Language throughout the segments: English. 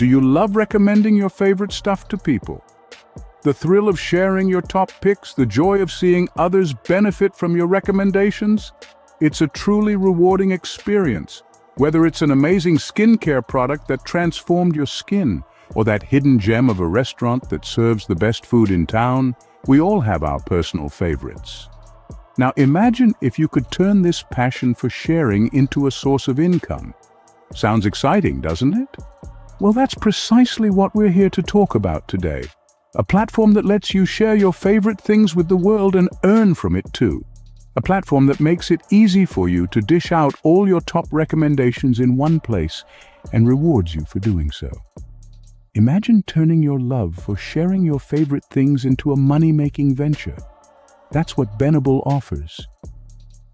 Do you love recommending your favorite stuff to people? The thrill of sharing your top picks, the joy of seeing others benefit from your recommendations? It's a truly rewarding experience. Whether it's an amazing skincare product that transformed your skin, or that hidden gem of a restaurant that serves the best food in town, we all have our personal favorites. Now imagine if you could turn this passion for sharing into a source of income. Sounds exciting, doesn't it? Well, that's precisely what we're here to talk about today. A platform that lets you share your favorite things with the world and earn from it too. A platform that makes it easy for you to dish out all your top recommendations in one place and rewards you for doing so. Imagine turning your love for sharing your favorite things into a money-making venture. That's what Benable offers.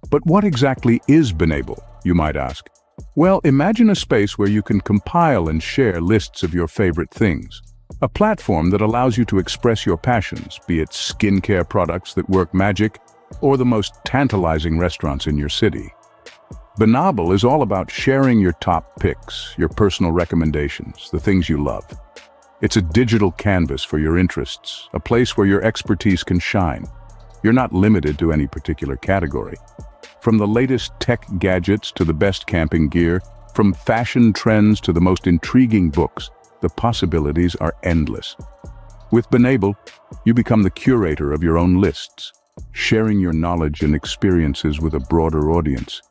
But what exactly is Benable, you might ask? Well, imagine a space where you can compile and share lists of your favorite things. A platform that allows you to express your passions, be it skincare products that work magic, or the most tantalizing restaurants in your city. Benable is all about sharing your top picks, your personal recommendations, the things you love. It's a digital canvas for your interests, a place where your expertise can shine. You're not limited to any particular category. From the latest tech gadgets to the best camping gear, from fashion trends to the most intriguing books, the possibilities are endless. With Benable, you become the curator of your own lists, sharing your knowledge and experiences with a broader audience.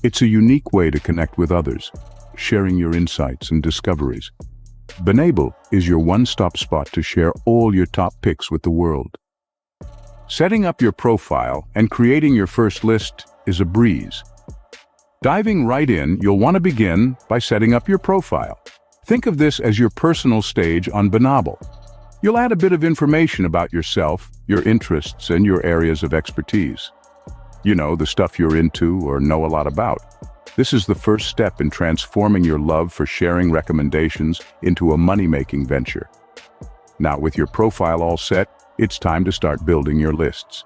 It's a unique way to connect with others, sharing your insights and discoveries. Benable is your one-stop spot to share all your top picks with the world. Setting up your profile and creating your first list is a breeze. Diving right in, you'll want to begin by setting up your profile. Think of this as your personal stage on Benable. You'll add a bit of information about yourself, your interests, and your areas of expertise. You know, the stuff you're into or know a lot about. This is the first step in transforming your love for sharing recommendations into a money-making venture. Now, with your profile all set, it's time to start building your lists.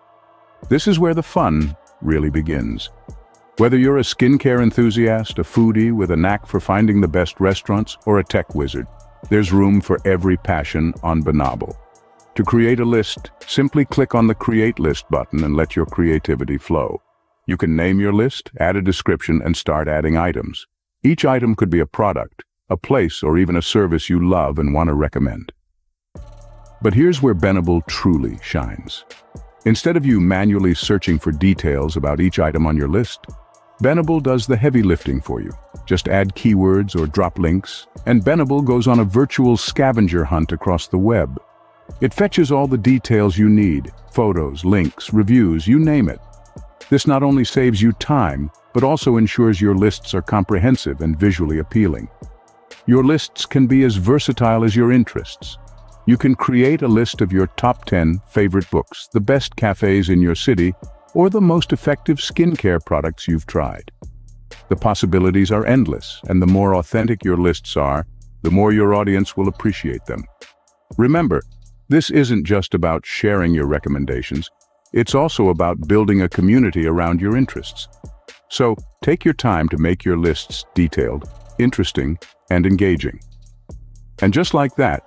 This is where the fun really begins. Whether you're a skincare enthusiast, a foodie with a knack for finding the best restaurants, or a tech wizard, there's room for every passion on Benable. To create a list, simply click on the Create List button and let your creativity flow. You can name your list, add a description, and start adding items. Each item could be a product, a place, or even a service you love and want to recommend. But here's where Benable truly shines. Instead of you manually searching for details about each item on your list, Benable does the heavy lifting for you. Just add keywords or drop links, and Benable goes on a virtual scavenger hunt across the web. It fetches all the details you need, photos, links, reviews, you name it. This not only saves you time, but also ensures your lists are comprehensive and visually appealing. Your lists can be as versatile as your interests. You can create a list of your top 10 favorite books, the best cafes in your city, or the most effective skincare products you've tried. The possibilities are endless, and the more authentic your lists are, the more your audience will appreciate them. Remember, this isn't just about sharing your recommendations, it's also about building a community around your interests. So, take your time to make your lists detailed, interesting, and engaging. And just like that,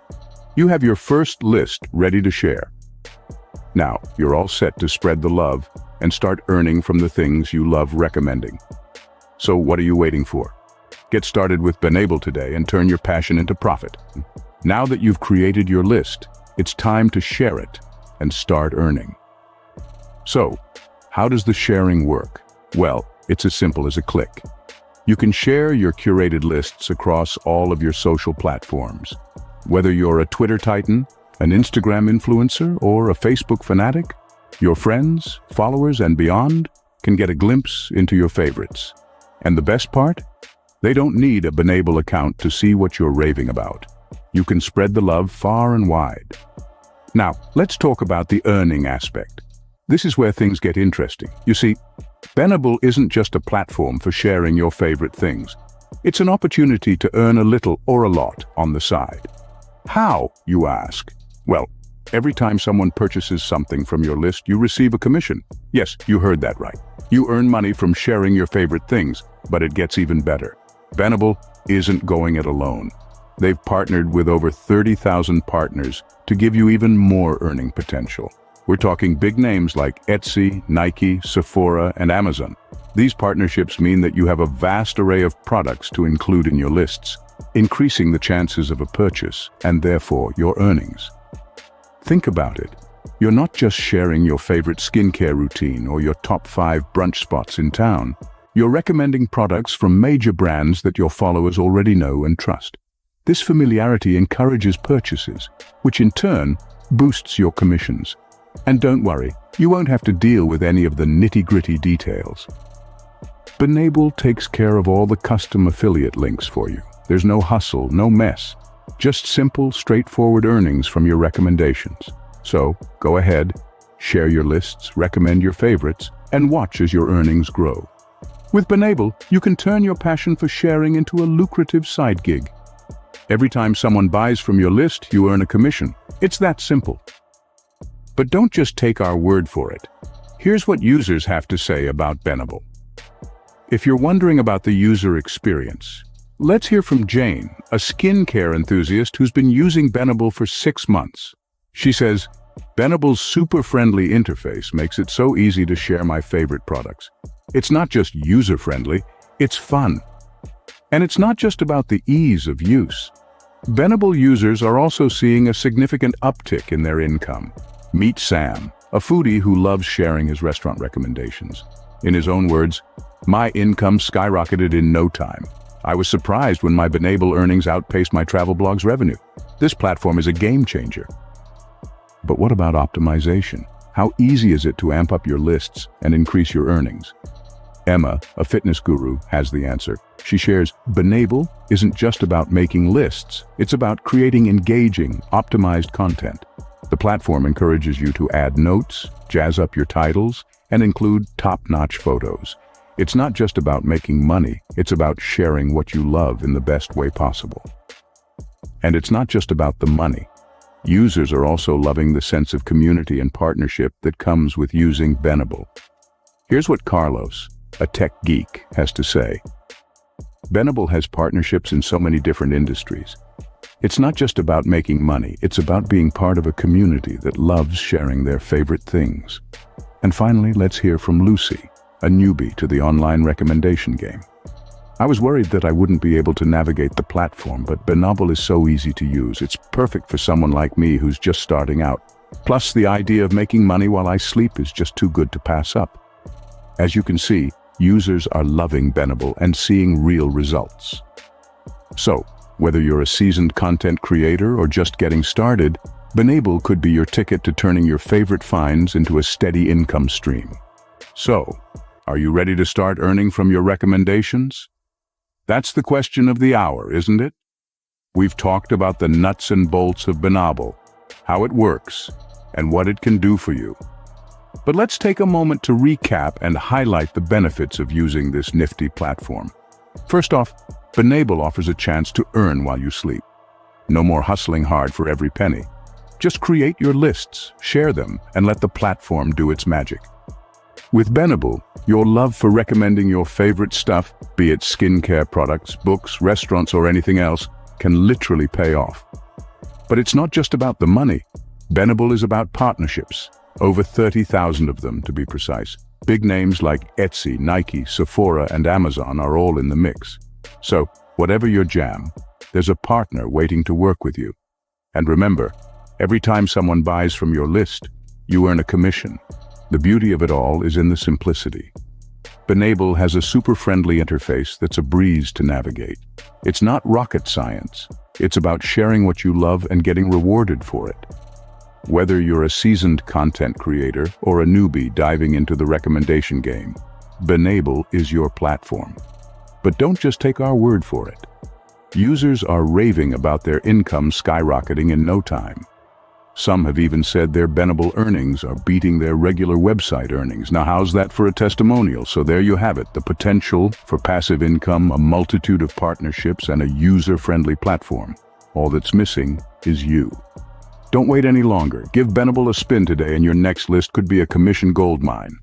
you have your first list ready to share. Now, you're all set to spread the love and start earning from the things you love recommending. So what are you waiting for? Get started with Benable today and turn your passion into profit. Now that you've created your list, it's time to share it and start earning. So, how does the sharing work? Well, it's as simple as a click. You can share your curated lists across all of your social platforms. Whether you're a Twitter titan, an Instagram influencer, or a Facebook fanatic, your friends, followers, and beyond can get a glimpse into your favorites. And the best part? They don't need a Benable account to see what you're raving about. You can spread the love far and wide. Now, let's talk about the earning aspect. This is where things get interesting. You see, Benable isn't just a platform for sharing your favorite things. It's an opportunity to earn a little or a lot on the side. How, you ask? Well, every time someone purchases something from your list, you receive a commission. Yes, you heard that right. You earn money from sharing your favorite things, but it gets even better. Benable isn't going it alone. They've partnered with over 30,000 partners to give you even more earning potential. We're talking big names like Etsy, Nike, Sephora, and Amazon. These partnerships mean that you have a vast array of products to include in your lists, increasing the chances of a purchase and therefore your earnings. Think about it. You're not just sharing your favorite skincare routine or your top 5 brunch spots in town. You're recommending products from major brands that your followers already know and trust. This familiarity encourages purchases, which in turn boosts your commissions. And don't worry, you won't have to deal with any of the nitty-gritty details. Benable takes care of all the custom affiliate links for you. There's no hustle, no mess. Just simple, straightforward earnings from your recommendations. So, go ahead, share your lists, recommend your favorites, and watch as your earnings grow. With Benable, you can turn your passion for sharing into a lucrative side gig. Every time someone buys from your list, you earn a commission. It's that simple. But don't just take our word for it. Here's what users have to say about Benable. If you're wondering about the user experience, let's hear from Jane, a skincare enthusiast who's been using Benable for 6 months. She says, Benable's super-friendly interface makes it so easy to share my favorite products. It's not just user-friendly, it's fun. And it's not just about the ease of use. Benable users are also seeing a significant uptick in their income. Meet Sam, a foodie who loves sharing his restaurant recommendations. In his own words, my income skyrocketed in no time. I was surprised when my Benable earnings outpaced my travel blog's revenue. This platform is a game changer. But what about optimization? How easy is it to amp up your lists and increase your earnings? Emma, a fitness guru, has the answer. She shares, Benable isn't just about making lists, it's about creating engaging, optimized content. The platform encourages you to add notes, jazz up your titles, and include top-notch photos. It's not just about making money, it's about sharing what you love in the best way possible. And it's not just about the money. Users are also loving the sense of community and partnership that comes with using Benable. Here's what Carlos, a tech geek, has to say. Benable has partnerships in so many different industries. It's not just about making money, it's about being part of a community that loves sharing their favorite things. And finally, let's hear from Lucy, a newbie to the online recommendation game. I was worried that I wouldn't be able to navigate the platform, but Benable is so easy to use. It's perfect for someone like me who's just starting out. Plus, the idea of making money while I sleep is just too good to pass up. As you can see, users are loving Benable and seeing real results. So, whether you're a seasoned content creator or just getting started, Benable could be your ticket to turning your favorite finds into a steady income stream. So, are you ready to start earning from your recommendations? That's the question of the hour, isn't it? We've talked about the nuts and bolts of Benable, how it works, and what it can do for you. But let's take a moment to recap and highlight the benefits of using this nifty platform. First off, Benable offers a chance to earn while you sleep. No more hustling hard for every penny. Just create your lists, share them, and let the platform do its magic. With Benable, your love for recommending your favorite stuff, be it skincare products, books, restaurants, or anything else, can literally pay off. But it's not just about the money. Benable is about partnerships. Over 30,000 of them, to be precise. Big names like Etsy, Nike, Sephora, and Amazon are all in the mix. So, whatever your jam, there's a partner waiting to work with you. And remember, every time someone buys from your list, you earn a commission. The beauty of it all is in the simplicity. Benable has a super-friendly interface that's a breeze to navigate. It's not rocket science. It's about sharing what you love and getting rewarded for it. Whether you're a seasoned content creator or a newbie diving into the recommendation game, Benable is your platform. But don't just take our word for it. Users are raving about their income skyrocketing in no time. Some have even said their Benable earnings are beating their regular website earnings. Now, how's that for a testimonial? So there you have it, the potential for passive income, a multitude of partnerships, and a user-friendly platform. All that's missing is you. Don't wait any longer. Give Benable a spin today and your next list could be a commission goldmine.